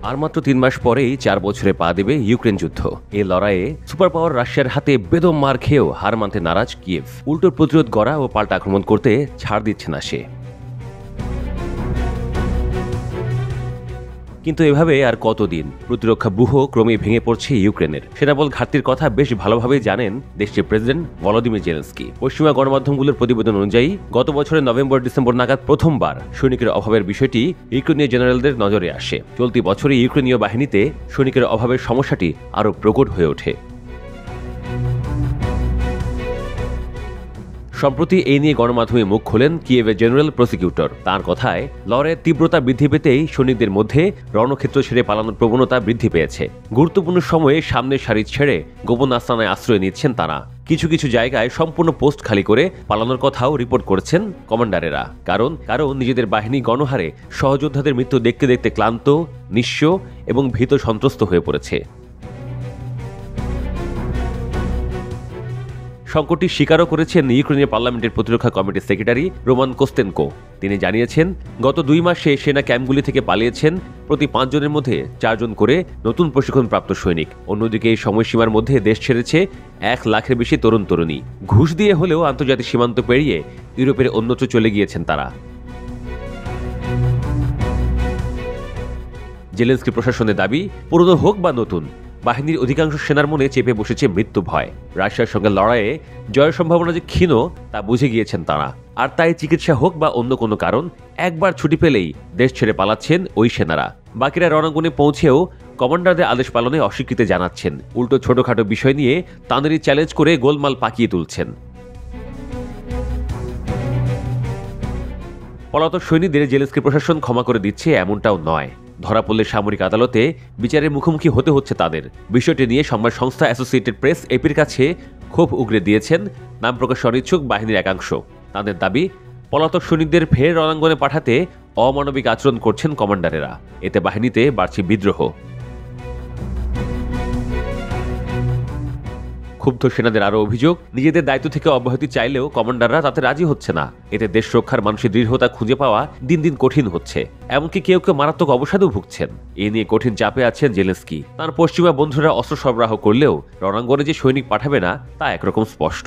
আর মাত্র 3 মাস পরেই 4 বছরে পা দেবে ইউক্রেন যুদ্ধ। এই লড়াইয়ে সুপার পাওয়ার রাশিয়ার হাতে বেদম মার খেয়েও হার মানতে নারাজ কিয়েভ। উল্টো প্রতিরোধ গড়া ও পাল্টা আক্রমণ করতে ছাড় দিচ্ছে না সে। কিন্তু এভাবে আর কতদিন? প্রতিরক্ষা ব্যূহ ক্রমেই ভেঙে পড়ছে ইউক্রেনের। সেনাবল ঘাটতির কথা বেশ ভালোভাবেই জানেন দেশটির প্রেসিডেন্ট ভলোদিমির জেলেনস্কি। পশ্চিমা গণমাধ্যমগুলোর প্রতিবেদন অনুযায়ী গত বছরের নভেম্বর-ডিসেম্বর নাগাদ প্রথমবার সৈনিকের অভাবের বিষয়টি ইউক্রেনীয় জেনারেলদের নজরে আসে। চলতি বছরে ইউক্রেনীয় বাহিনীতে সৈনিকের অভাবের সমস্যাটি আরও প্রকট হয়ে ওঠে। সম্প্রতি এই নিয়ে গণমাধ্যমে মুখ খোলেন কিয়েভের জেনারেল প্রসিকিউটর। তাঁর কথায়, লড়াইয়ের তীব্রতা বৃদ্ধি পেতেই সৈনিকদের মধ্যে রণক্ষেত্র ছেড়ে পালানোর প্রবণতা বৃদ্ধি পেয়েছে। গুরুত্বপূর্ণ সময়ে সামনের সারি ছেড়ে গোপন আস্তানায় আশ্রয় নিচ্ছেন তারা। কিছু কিছু জায়গায় সম্পূর্ণ পোস্ট খালি করে পালানোর কথাও রিপোর্ট করেছেন কমান্ডারেরা। কারণ নিজেদের বাহিনী গণহারে সহযোদ্ধাদের মৃত্যু দেখতে দেখতে ক্লান্ত, নিঃস্ব এবং ভীত সন্ত্রস্ত হয়ে পড়েছে। সংকটটি স্বীকারও করেছেন ইউক্রেনীয় পার্লামেন্টের প্রতিরক্ষা কমিটির সেক্রেটারি রোমান কোস্তেনকো। তিনি জানিয়েছেন, গত 2 মাসে সেনা ক্যাম্পগুলি থেকে পালিয়েছেন প্রতি 5 জনের মধ্যে 4 জন করে নতুন প্রশিক্ষণপ্রাপ্ত সৈনিক। অন্যদিকে এই সময়সীমার মধ্যে দেশ ছেড়েছে 1 লাখের বেশি তরুণ তরুণী। ঘুষ দিয়ে হলেও আন্তর্জাতিক সীমান্ত পেরিয়ে ইউরোপের অন্যত্র চলে গিয়েছেন তারা। জেলেনস্কি প্রশাসনের দাবি, পুরনো হোক বা নতুন, বাহিনীর অধিকাংশ সেনার মনে চেপে বসেছে মৃত্যু ভয়। রাশিয়ার সঙ্গে লড়াইয়ে জয়ের সম্ভাবনা যে ক্ষীণ তা বুঝে গিয়েছেন তারা। আর তাই চিকিৎসা হোক বা অন্য কোনো কারণ, একবার ছুটি পেলেই দেশ ছেড়ে পালাচ্ছেন ওই সেনারা। বাকিরা রণাঙ্গনে পৌঁছেও কমান্ডারদের আদেশ পালনে অস্বীকৃতি জানাচ্ছেন। উল্টো ছোটখাটো বিষয় নিয়ে তাঁদেরই চ্যালেঞ্জ করে গোলমাল পাকিয়ে তুলছেন। পলাতক সৈনিকদের জেলেনস্কি প্রশাসন ক্ষমা করে দিচ্ছে এমনটাও নয়। ধরা পড়লে সামরিক আদালতে বিচারের মুখোমুখি হতে হচ্ছে তাদের। বিষয়টি নিয়ে সংবাদ সংস্থা অ্যাসোসিয়েটেড প্রেস এপির কাছে ক্ষোভ উগরে দিয়েছেন নাম প্রকাশে অনিচ্ছুক বাহিনীর একাংশ। তাদের দাবি, পলাতক সৈনিকদের ফের রণাঙ্গনে পাঠাতে অমানবিক আচরণ করছেন কমান্ডারেরা। এতে বাহিনীতে বাড়ছে বিদ্রোহ। ক্ষুব্ধ সেনাদের আরও অভিযোগ, নিজেদের দায়িত্ব থেকে অব্যাহতি চাইলেও কমান্ডাররা তাতে রাজি হচ্ছে না। এতে দেশ রক্ষার মানুষের দৃঢ়তা খুঁজে পাওয়া দিন দিন কঠিন হচ্ছে। এমনকি কেউ কেউ মারাত্মক অবসাদেও ভুগছেন। এ নিয়ে কঠিন চাপে আছেন জেলেনস্কি। তাঁর পশ্চিমা বন্ধুরা অস্ত্র সরবরাহ করলেও রণাঙ্গনে যে সৈনিক পাঠাবে না তা একরকম স্পষ্ট।